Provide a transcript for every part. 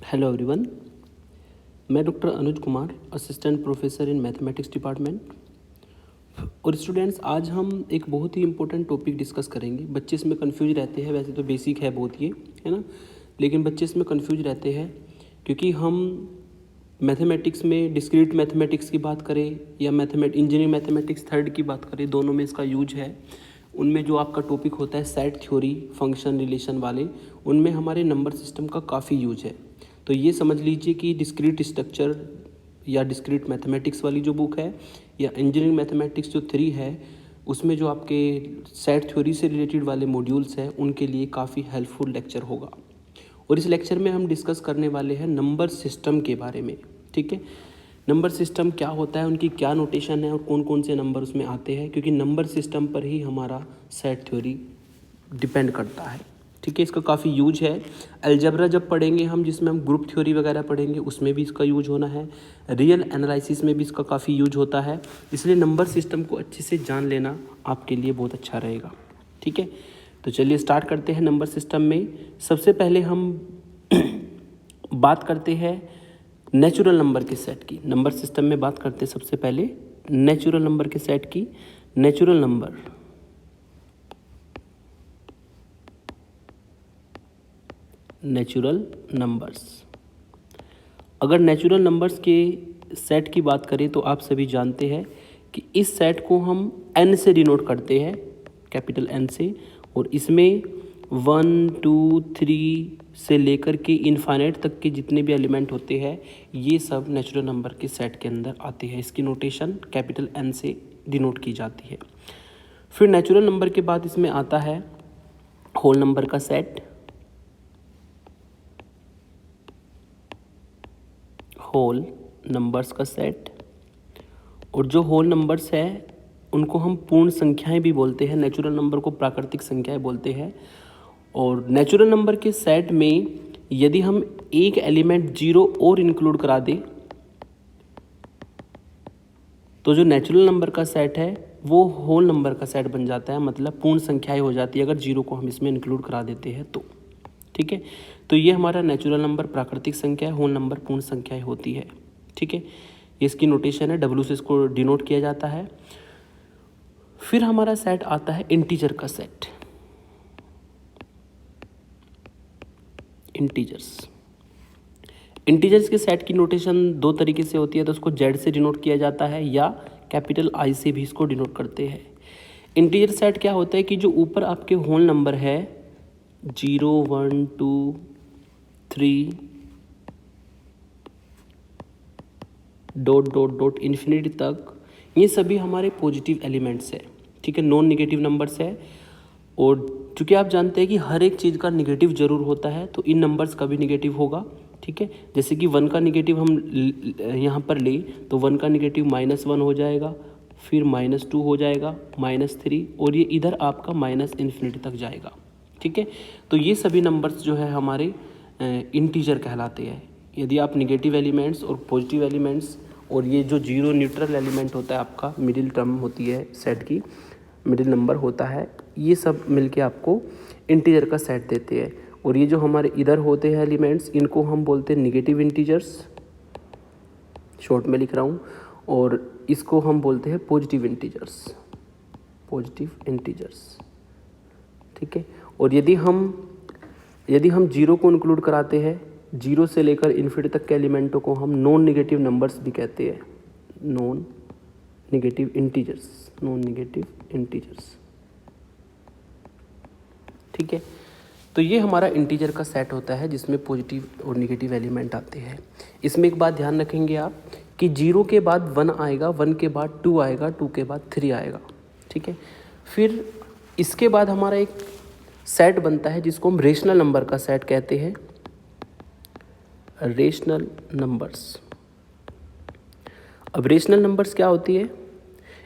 Hello everyone, मैं doctor Anuj Kumar, assistant professor in mathematics department. और students, आज हम एक बहुत ही इंपॉर्टेंट टॉपिक डिस्कस करेंगे। बच्चे इसमें कंफ्यूज रहते हैं, वैसे तो बेसिक है बहुत ये, है ना, लेकिन बच्चे इसमें कंफ्यूज रहते हैं क्योंकि हम मैथमेटिक्स में डिस्क्रीट मैथमेटिक्स की बात करें या इंजीनियरिंग मैथमेटिक्स थर्ड की बात करें, दोनों में इसका यूज है। उनमें जो आपका टॉपिक होता है सेट थ्योरी, फंक्शन, रिलेशन वाले, उनमें हमारे नंबर सिस्टम का काफ़ी यूज है। तो ये समझ लीजिए कि डिस्क्रीट स्ट्रक्चर या डिस्क्रीट मैथमेटिक्स वाली जो बुक है या इंजीनियरिंग मैथमेटिक्स जो 3 है, उसमें जो आपके सेट थ्योरी से रिलेटेड वाले मॉड्यूल्स हैं उनके लिए काफ़ी हेल्पफुल लेक्चर होगा। और इस लेक्चर में हम डिस्कस करने वाले हैं नंबर सिस्टम के बारे में। ठीक है, नंबर सिस्टम क्या होता है, उनकी क्या नोटेशन है और कौन कौन से नंबर उसमें आते हैं, क्योंकि नंबर सिस्टम पर ही हमारा सेट थ्योरी डिपेंड करता है। ठीक है, इसका काफ़ी यूज है। अलजेब्रा जब पढ़ेंगे हम, जिसमें हम ग्रुप थ्योरी वगैरह पढ़ेंगे, उसमें भी इसका यूज होना है। रियल एनालिसिस में भी इसका काफ़ी यूज होता है। इसलिए नंबर सिस्टम को अच्छे से जान लेना आपके लिए बहुत अच्छा रहेगा। ठीक है, तो चलिए स्टार्ट करते हैं। नंबर सिस्टम में सबसे पहले हम बात करते हैं नेचुरल नंबर के सेट की। नंबर सिस्टम में बात करते हैं सबसे पहले नेचुरल नंबर के सेट की। नेचुरल नंबर्स, अगर नेचुरल नंबर्स के सेट की बात करें तो आप सभी जानते हैं कि इस सेट को हम n से डिनोट करते हैं, कैपिटल N से। और इसमें 1, 2, 3 से लेकर के इनफाइनाइट तक के जितने भी एलिमेंट होते हैं, ये सब नेचुरल नंबर के सेट के अंदर आते हैं। इसकी नोटेशन कैपिटल N से डिनोट की जाती है। फिर नेचुरल नंबर के बाद इसमें आता है होल नंबर का सेट, होल नंबर्स का सेट। और जो होल नंबर्स है उनको हम पूर्ण संख्याएं भी बोलते हैं, नेचुरल नंबर को प्राकृतिक संख्याएं बोलते हैं। और नेचुरल नंबर के सेट में यदि हम एक एलिमेंट 0 और इंक्लूड करा दें तो जो नेचुरल नंबर का सेट है वो होल नंबर का सेट बन जाता है, मतलब पूर्ण संख्याएं हो जाती है अगर 0 को हम इसमें इंक्लूड करा देते हैं तो। ठीक है, तो ये हमारा नेचुरल नंबर प्राकृतिक संख्या है, होल नंबर पूर्ण संख्याएं होती है। ठीक है, ये इसकी नोटेशन है, W से इसको डिनोट किया जाता है। फिर हमारा सेट आता है इंटीजर का सेट, इंटीजर्स के सेट की नोटेशन 2 तरीके से होती है। तो उसको Z से डिनोट किया जाता है या कैपिटल I से भी इसको डिनोट करते हैं। इंटीजर सेट क्या होता है कि जो ऊपर आपके होल नंबर है 0, 1, 2, 3 डॉट डॉट डॉट इन्फिनिटी तक, ये सभी हमारे पॉजिटिव एलिमेंट्स है। ठीक है, नॉन निगेटिव नंबर्स है। और चूँकि आप जानते हैं कि हर एक चीज़ का निगेटिव ज़रूर होता है, तो इन नंबर्स का भी निगेटिव होगा। ठीक है, जैसे कि 1 का निगेटिव हम यहाँ पर ले तो 1 का निगेटिव -1 हो जाएगा, फिर -2 हो जाएगा, -3, और ये इधर आपका -इन्फिनिटी तक जाएगा। ठीक है, तो ये सभी नंबर्स जो है हमारे इंटीजर कहलाते हैं। यदि आप निगेटिव एलिमेंट्स और पॉजिटिव एलिमेंट्स और ये जो 0 न्यूट्रल एलिमेंट होता है, आपका मिडिल टर्म होती है सेट की, मिडिल नंबर होता है, ये सब मिलके आपको इंटीजर का सेट देते हैं। और ये जो हमारे इधर होते हैं एलिमेंट्स, इनको हम बोलते हैं निगेटिव इंटीजर्स, शॉर्ट में लिख रहा हूँ। और इसको हम बोलते हैं पॉजिटिव इंटीजर्स, ठीक है। और यदि हम 0 को इंक्लूड कराते हैं, 0 से लेकर इन्फिनिटी तक के एलिमेंटों को हम नॉन निगेटिव नंबर्स भी कहते हैं, नॉन निगेटिव इंटीजर्स। ठीक है, तो ये हमारा इंटीजर का सेट होता है जिसमें पॉजिटिव और निगेटिव एलिमेंट आते हैं। इसमें एक बात ध्यान रखेंगे आप कि 0 के बाद 1 आएगा, 1 के बाद 2 आएगा, 2 के बाद 3 आएगा। ठीक है, फिर इसके बाद हमारा एक सेट बनता है जिसको हम रेशनल नंबर का सेट कहते हैं, रेशनल नंबर्स। अब रेशनल नंबर्स क्या होती है,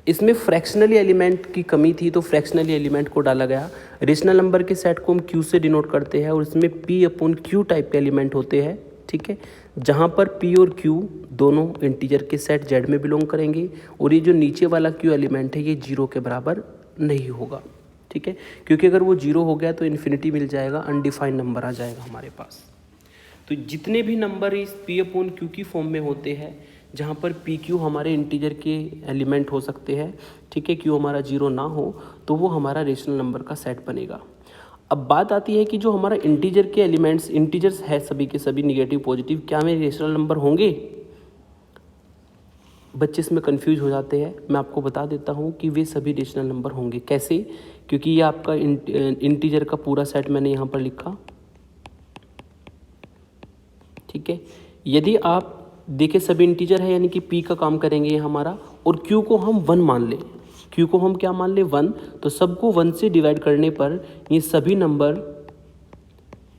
इसमें फ्रैक्शनली एलिमेंट की कमी थी तो फ्रैक्शनली एलिमेंट को डाला गया। रेशनल नंबर के सेट को हम Q से डिनोट करते हैं और इसमें P/Q टाइप के एलिमेंट होते हैं। ठीक है, जहाँ पर P और Q दोनों इंटीजर के सेट Z में बिलोंग करेंगे और ये जो नीचे वाला Q एलिमेंट है ये 0 के बराबर नहीं होगा। ठीक है, क्योंकि अगर वो 0 हो गया तो इन्फिनिटी मिल जाएगा, अनडिफाइंड नंबर आ जाएगा हमारे पास। तो जितने भी नंबर इस पी अपॉन क्यू की फॉर्म में होते हैं, जहाँ पर पी क्यू हमारे इंटीजर के एलिमेंट हो सकते हैं, ठीक है, क्यू हमारा जीरो ना हो, तो वो हमारा रेशनल नंबर का सेट बनेगा। अब बात आती है कि जो हमारा इंटीजर के एलिमेंट्स, इंटीजर्स है सभी के सभी नेगेटिव पॉजिटिव, क्या मेरे रेशनल नंबर होंगे? बच्चे इसमें कंफ्यूज हो जाते हैं। मैं आपको बता देता हूँ कि वे सभी रेशनल नंबर होंगे। कैसे? क्योंकि ये आपका इंटीजर का पूरा सेट मैंने यहाँ पर लिखा, ठीक है। यदि आप देखें सभी इंटीजर है, यानी कि p का काम करेंगे ये हमारा, और q को हम 1 मान लें, q को हम क्या मान लें? 1, तो सबको 1 से डिवाइड करने पर ये सभी नंबर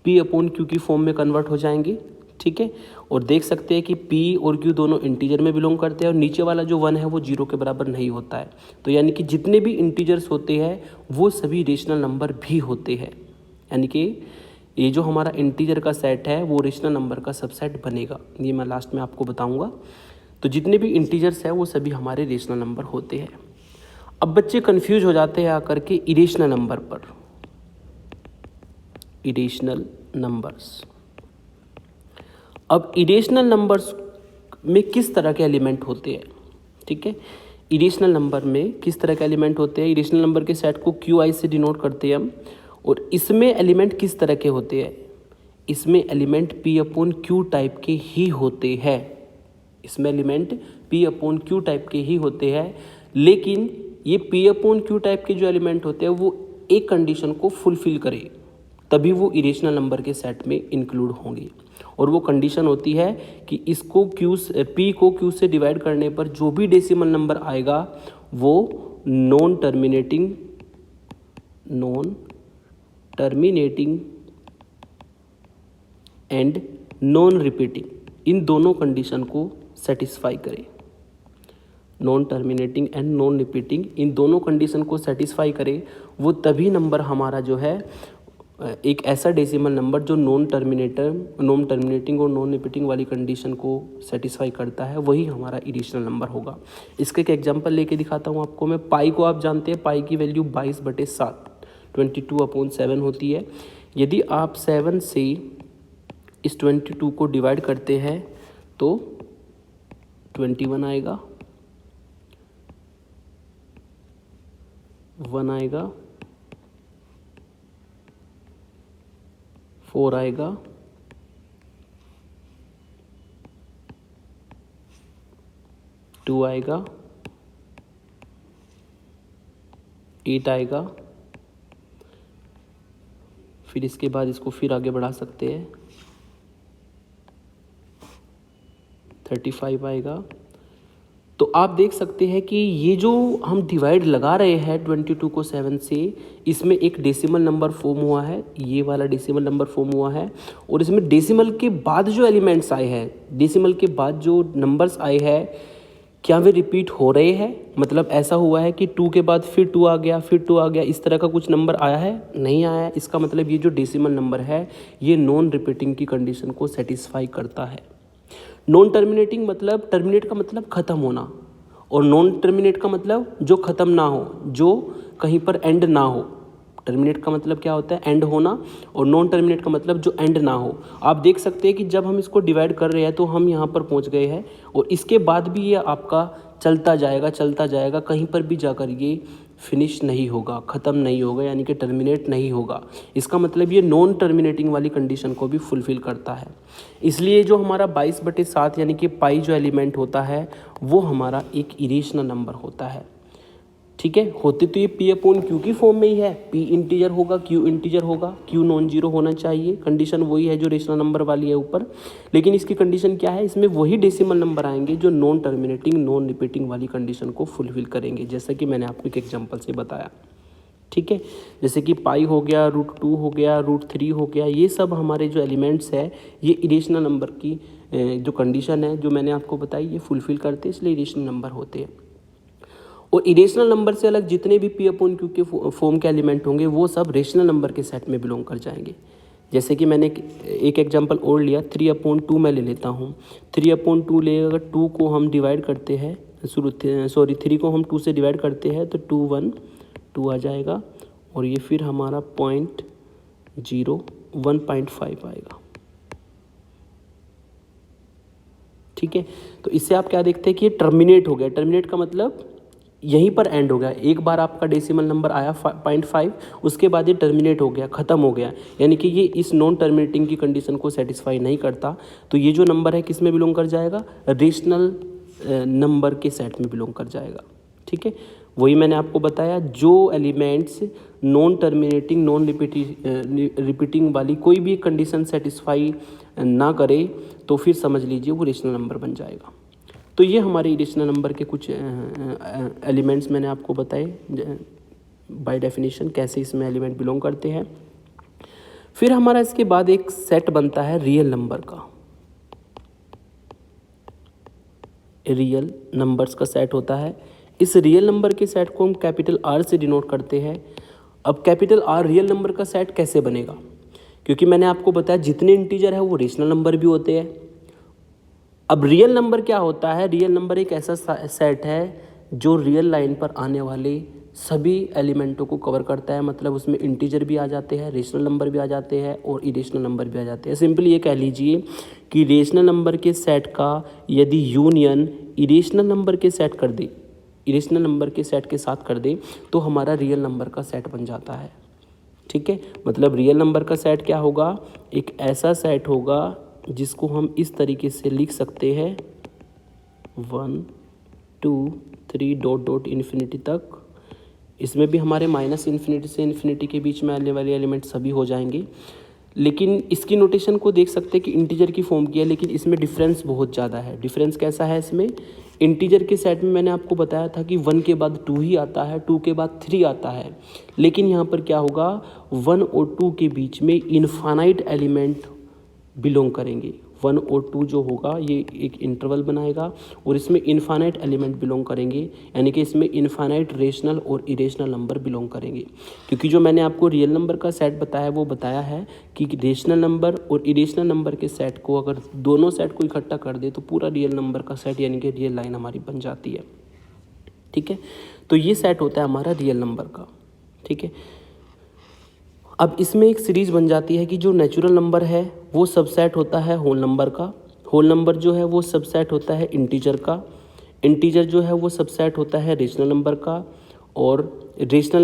p अपॉन q की फॉर्म में कन्वर्ट हो जाएंगे, ठीक है। और देख सकते हैं कि p और q दोनों इंटीजर में बिलोंग करते हैं, और नीचे वाला जो 1 है वो 0 के बराबर नहीं होता है। तो यानी कि जितने भी इंटीजर्स होते हैं वो सभी रेशनल नंबर भी होते हैं, यानी कि ये जो हमारा इंटीजर का सेट है वो रेशनल नंबर का सबसेट बनेगा। ये मैं लास्ट में आपको बताऊंगा। तो जितने भी इंटीजर्स हैं वो सभी हमारे रेशनल नंबर होते हैं। अब बच्चे कंफ्यूज हो जाते हैं आकर के इरेशनल नंबर पर। इरेशनल नंबर्स, अब इरेशनल नंबर्स में किस तरह के एलिमेंट होते हैं, ठीक है। इरेशनल नंबर में किस तरह के एलिमेंट होते हैं? इरेशनल नंबर के सेट को क्यू आई से डिनोट करते हैं हम। और इसमें एलिमेंट किस तरह के होते हैं? इसमें element p upon Q type के ही होते हैं। इसमें element p upon Q type के ही होते हैं, लेकिन ये p अपॉन क्यू टाइप के जो एलिमेंट होते हैं वो एक कंडीशन को फुलफिल करें, तभी वो इरेशनल नंबर के सेट में इंक्लूड होंगे। और वो कंडीशन होती है कि इसको p को q से डिवाइड करने पर जो भी डेसिमल नंबर आएगा वो non terminating and non repeating, इन दोनों कंडीशन को सेटिस्फाई करे। Non terminating and non repeating, इन दोनों कंडीशन को सेटिस्फाई करे, वो तभी नंबर हमारा जो है एक ऐसा डेसिमल नंबर जो नॉन टर्मिनेटिंग और नॉन रिपीटिंग वाली कंडीशन को सेटिस्फाई करता है, वही हमारा इरेशनल नंबर होगा। इसका एक एग्जांपल लेके दिखाता हूँ आपको मैं। पाई को आप जानते हैं, पाई की वैल्यू 22/7 22/7 होती है। यदि आप 7 से इस 22 को डिवाइड करते हैं तो 21 आएगा, 1 आएगा, 4 आएगा, 2 आएगा, 8 आएगा। फिर इसके बाद इसको फिर आगे बढ़ा सकते हैं, 35 आएगा। तो आप देख सकते हैं कि ये जो हम डिवाइड लगा रहे हैं 22 को 7 से, इसमें एक डेसिमल नंबर फॉर्म हुआ है, ये वाला डेसिमल नंबर फॉर्म हुआ है। और इसमें डेसिमल के बाद जो एलिमेंट्स आए हैं, डेसिमल के बाद जो नंबर्स आए हैं, क्या वे रिपीट हो रहे हैं? मतलब ऐसा हुआ है कि 2 के बाद फिर 2 आ गया, फिर 2 आ गया, इस तरह का कुछ नंबर आया है? नहीं आया है। इसका मतलब ये जो डेसिमल नंबर है ये नॉन रिपीटिंग की कंडीशन को सेटिस्फाई करता है। नॉन टर्मिनेटिंग मतलब, टर्मिनेट का मतलब ख़त्म होना, और नॉन टर्मिनेट का मतलब जो ख़त्म ना हो, जो कहीं पर एंड ना हो। टर्मिनेट का मतलब क्या होता है? एंड होना, और नॉन टर्मिनेट का मतलब जो एंड ना हो। आप देख सकते हैं कि जब हम इसको डिवाइड कर रहे हैं तो हम यहाँ पर पहुँच गए हैं, और इसके बाद भी ये आपका चलता जाएगा, कहीं पर भी जाकर ये फिनिश नहीं होगा, ख़त्म नहीं होगा, यानी कि टर्मिनेट नहीं होगा। इसका मतलब ये नॉन टर्मिनेटिंग वाली कंडीशन को भी फुलफ़िल करता है। इसलिए जो हमारा 22/7 यानी कि पाई जो एलिमेंट होता है वो हमारा एक इरेशनल नंबर होता है, ठीक है। होते तो ये p अपॉन क्यू की फॉर्म में ही है, p इंटीजर होगा, q इंटीजर होगा, q नॉन जीरो होना चाहिए, कंडीशन वही है जो रेशनल नंबर वाली है ऊपर। लेकिन इसकी कंडीशन क्या है? इसमें वही डेसिमल नंबर आएंगे जो नॉन टर्मिनेटिंग नॉन रिपीटिंग वाली कंडीशन को फुलफिल करेंगे, जैसा कि मैंने आपको एक एग्जाम्पल से बताया, ठीक है। जैसे कि पाई हो गया, √2 हो गया, √3 हो गया, ये सब हमारे जो एलिमेंट्स है ये इरेशनल नंबर की जो कंडीशन है जो मैंने आपको बताई ये फुलफिल करते हैं, इसलिए इरेशनल नंबर होते हैं। और इरेशनल नंबर से अलग जितने भी p अपॉन क्यू के फॉर्म के एलिमेंट होंगे वो सब रेशनल नंबर के सेट में बिलोंग कर जाएंगे। जैसे कि मैंने एक एग्जांपल और लिया, 3/2 मैं ले लेता हूँ। 3/2 ले, अगर 2 को हम डिवाइड करते हैं, 3 को हम 2 से डिवाइड करते हैं तो 2 1 2 आ जाएगा, और ये फिर हमारा 0.0 1.5 आएगा, ठीक है। तो इससे आप क्या देखते हैं कि ये टर्मिनेट हो गया। टर्मिनेट का मतलब यहीं पर एंड हो गया। एक बार आपका डेसिमल नंबर आया 0.5, उसके बाद ये टर्मिनेट हो गया, ख़त्म हो गया, यानी कि ये इस नॉन टर्मिनेटिंग की कंडीशन को सेटिस्फाई नहीं करता। तो ये जो नंबर है किस में बिलोंग कर जाएगा? रेशनल नंबर के सेट में बिलोंग कर जाएगा। ठीक है, वही मैंने आपको बताया, जो elements non terminating non repeating वाली कोई भी कंडीशन सेटिस्फाई ना करे तो फिर समझ लीजिए वो रेशनल नंबर बन जाएगा। तो ये हमारे रेशनल नंबर के कुछ एलिमेंट्स मैंने आपको बताए बाय डेफिनेशन, कैसे इसमें एलिमेंट बिलोंग करते हैं। फिर हमारा इसके बाद एक सेट बनता है रियल नंबर का। रियल नंबर्स का सेट होता है। इस रियल नंबर के सेट को हम कैपिटल आर से डिनोट करते हैं। अब कैपिटल आर रियल नंबर का सेट कैसे बनेगा? क्योंकि मैंने आपको बताया जितने इंटीजर है वो रेशनल नंबर भी होते हैं। अब रियल नंबर क्या होता है? रियल नंबर एक ऐसा सेट है जो रियल लाइन पर आने वाले सभी एलिमेंटों को कवर करता है। मतलब उसमें इंटीजर भी आ जाते हैं, रेशनल नंबर भी आ जाते हैं और इरेशनल नंबर भी आ जाते हैं। सिंपली ये कह लीजिए कि रेशनल नंबर के सेट का यदि यूनियन इरेशनल नंबर के सेट कर दे, इरेशनल नंबर के सेट के साथ कर दे तो हमारा रियल नंबर का सेट बन जाता है। ठीक है, मतलब रियल नंबर का सेट क्या होगा? एक ऐसा सेट होगा जिसको हम इस तरीके से लिख सकते हैं 1 2 3 डॉट डॉट इन्फिनिटी तक। इसमें भी हमारे माइनस इन्फिनिटी से इन्फिनिटी के बीच में आने वाले एलिमेंट सभी हो जाएंगे। लेकिन इसकी नोटेशन को देख सकते हैं कि इंटीजर की फॉर्म की है, लेकिन इसमें डिफरेंस बहुत ज़्यादा है। डिफरेंस कैसा है इसमें? इंटीजर के सेट में मैंने आपको बताया था कि 1 के बाद 2 ही आता है, 2 के बाद 3 आता है। लेकिन यहाँ पर क्या होगा? 1 और 2 के बीच में इनफाइनाइट एलिमेंट बिलोंग करेंगे। 1 और 2 जो होगा ये एक इंटरवल बनाएगा और इसमें इनफाइनाइट एलिमेंट बिलोंग करेंगे, यानी कि इसमें इनफाइनाइट रेशनल और इरेशनल नंबर बिलोंग करेंगे। क्योंकि जो मैंने आपको रियल नंबर का सेट बताया वो बताया है कि रेशनल नंबर और इरेशनल नंबर के सेट को अगर दोनों सेट को इकट्ठा कर दे तो पूरा रियल नंबर का सेट यानी कि रियल लाइन हमारी बन जाती है। ठीक है, तो ये सेट होता है हमारा रियल नंबर का। ठीक है, अब इसमें एक सीरीज बन जाती है कि जो नेचुरल नंबर है वो सबसेट होता है होल नंबर का, होल नंबर जो है वो सबसेट होता है इंटीजर का, इंटीजर जो है वो सबसेट होता है रेशनल नंबर का, और रेशनल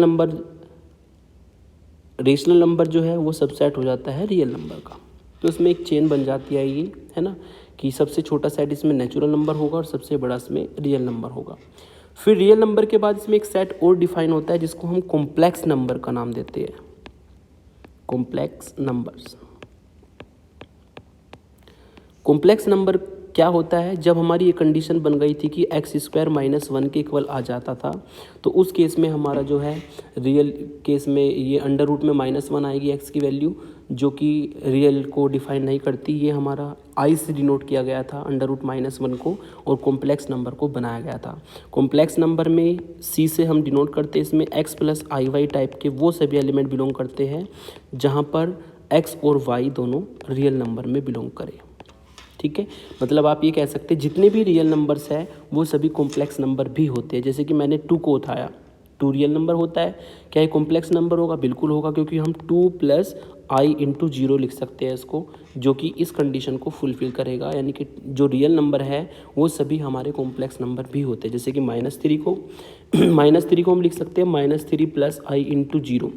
नंबर जो है वो सबसेट हो जाता है रियल नंबर का। तो इसमें एक चेन बन जाती है ये, है ना, कि सबसे छोटा सेट इसमें नेचुरल नंबर होगा और सबसे बड़ा इसमें रियल नंबर होगा। फिर रियल नंबर के बाद इसमें एक सेट और डिफाइन होता है जिसको हम कॉम्प्लेक्स नंबर का नाम देते हैं। Complex numbers. कॉम्प्लेक्स नंबर क्या होता है? जब हमारी ये कंडीशन बन गई थी कि x² - 1 के इक्वल आ जाता था तो उस केस में हमारा जो है रियल केस में ये अंडर रूट में -1 आएगी x की वैल्यू, जो कि रियल को डिफाइन नहीं करती। ये हमारा i से डिनोट किया गया था अंडर रूट -1 को, और कॉम्प्लेक्स नंबर को बनाया गया था। कॉम्प्लेक्स नंबर में c से हम डिनोट करते हैं, इसमें x + iy टाइप के वो सभी एलिमेंट बिलोंग करते हैं जहाँ पर x और y दोनों रियल नंबर में बिलोंग करें। ठीक है, मतलब आप ये कह सकते हैं जितने भी रियल नंबर्स हैं वो सभी कॉम्प्लेक्स नंबर भी होते हैं। जैसे कि मैंने 2 को उठाया, 2 रियल नंबर होता है। क्या ये कॉम्प्लेक्स नंबर होगा? बिल्कुल होगा, क्योंकि हम 2 + i × 0 लिख सकते हैं इसको, जो कि इस कंडीशन को फुलफिल करेगा। यानी कि जो रियल नंबर है वो सभी हमारे कॉम्प्लेक्स नंबर भी होते हैं। जैसे कि -3 को हम लिख सकते हैं -3 + i × 0,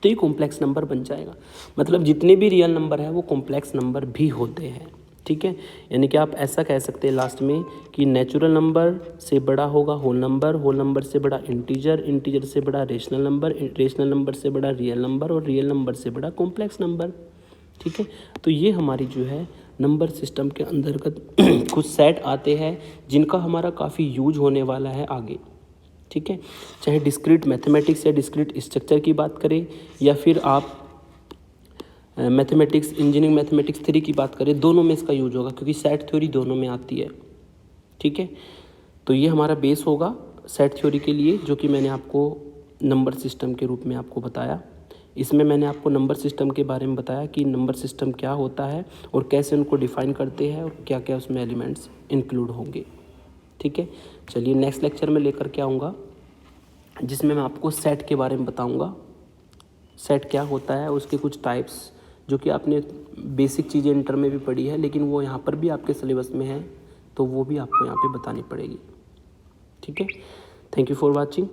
तो ये कॉम्प्लेक्स नंबर बन जाएगा। मतलब जितने भी रियल नंबर है वो कॉम्प्लेक्स नंबर भी होते हैं। ठीक है, यानी कि आप ऐसा कह सकते हैं लास्ट में कि नेचुरल नंबर से बड़ा होगा होल नंबर, होल नंबर से बड़ा इंटीजर, इंटीजर से बड़ा रेशनल नंबर, रेशनल नंबर से बड़ा रियल नंबर, और रियल नंबर से बड़ा कॉम्प्लेक्स नंबर। ठीक है, तो ये हमारी जो है नंबर सिस्टम के अंतर्गत कुछ सेट आते हैं जिनका हमारा काफ़ी यूज होने वाला है आगे। ठीक है, चाहे डिस्क्रीट मैथमेटिक्स या डिस्क्रीट स्ट्रक्चर की बात करें या फिर आप मैथमेटिक्स इंजीनियरिंग मैथमेटिक्स 3 की बात करें, दोनों में इसका यूज होगा क्योंकि सेट थ्योरी दोनों में आती है। ठीक है, तो ये हमारा बेस होगा सेट थ्योरी के लिए, जो कि मैंने आपको नंबर सिस्टम के रूप में आपको बताया। इसमें मैंने आपको नंबर सिस्टम के बारे में बताया कि नंबर सिस्टम क्या होता है और कैसे उनको डिफ़ाइन करते हैं और क्या क्या उसमें एलिमेंट्स इंक्लूड होंगे। ठीक है, चलिए नेक्स्ट लेक्चर में लेकर के आऊँगा जिसमें मैं आपको सेट के बारे में बताऊँगा। सेट क्या होता है, उसके कुछ टाइप्स जो कि आपने बेसिक चीज़ें इंटर में भी पढ़ी है, लेकिन वो यहाँ पर भी आपके सिलेबस में है, तो वो भी आपको यहाँ पे बतानी पड़ेगी। ठीक है, थैंक यू फॉर वॉचिंग।